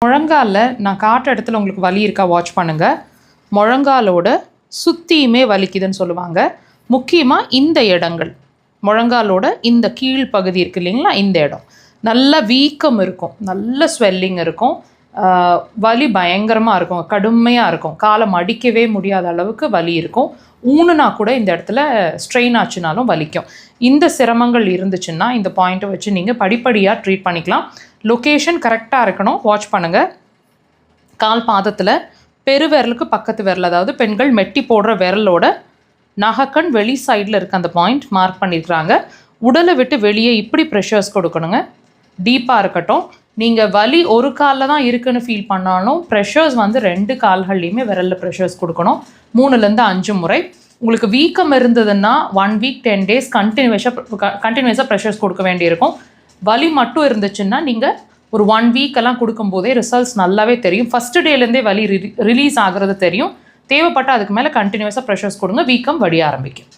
முழங்காலில் நான் காட்டுற இடத்துல உங்களுக்கு வலி இருக்கா வாட்ச் பண்ணுங்கள். முழங்காலோட சுற்றியுமே வலிக்குதுன்னு சொல்லுவாங்க. முக்கியமாக இந்த இடங்கள், முழங்காலோட இந்த கீழ் பகுதி இருக்குது இல்லைங்களா, இந்த இடம் நல்ல வீக்கம் இருக்கும், நல்ல ஸ்வெல்லிங் இருக்கும், வலி பயங்கரமாக இருக்கும், கடுமையாக இருக்கும், காலை மடிக்கவே முடியாத அளவுக்கு வலி இருக்கும். ஊனுனா கூட இந்த இடத்துல ஸ்ட்ரெயின் ஆச்சுனாலும் வலிக்கும். இந்த சிரமங்கள் இருந்துச்சுன்னா இந்த பாயிண்ட்டை வச்சு நீங்கள் படிப்படியாக ட்ரீட் பண்ணிக்கலாம். லொக்கேஷன் கரெக்டாக இருக்கணும். வாட்ச் பண்ணுங்கள். கால் பாதத்தில் பெருவிரலுக்கு பக்கத்து விரல், அதாவது பெண்கள் மெட்டி போடுற விரலோட நகக்கண் வெளி சைடில் இருக்க அந்த பாயிண்ட் மார்க் பண்ணியிருக்கிறாங்க. உடலை விட்டு வெளியே இப்படி ப்ரெஷர்ஸ் கொடுக்கணுங்க. டீப்பாக இருக்கட்டும். நீங்கள் வலி ஒரு காலில் தான் இருக்குன்னு ஃபீல் பண்ணாலும் ப்ரெஷர்ஸ் வந்து 2 கால்கள்லையுமே விரலில் ப்ரெஷர்ஸ் கொடுக்கணும். 3லேருந்து 5 முறை. உங்களுக்கு வீக்கம் இருந்ததுன்னா 1 வீக் 10 டேஸ் கண்டினியூஸாக ப்ரெஷர்ஸ் கொடுக்க வேண்டியிருக்கும். வலி மட்டும் இருந்துச்சுன்னா நீங்கள் ஒரு 1 வீக்கெல்லாம் கொடுக்கும்போதே ரிசல்ட்ஸ் நல்லாவே தெரியும். ஃபஸ்ட்டு டேலேருந்தே வலி ரிலீஸ் ஆகிறது தெரியும். தேவைப்பட்டால் அதுக்கு மேலே கண்டினியூஸாக ப்ரெஷர்ஸ் கொடுங்க, வீக்கம் வடிய ஆரம்பிக்கும்.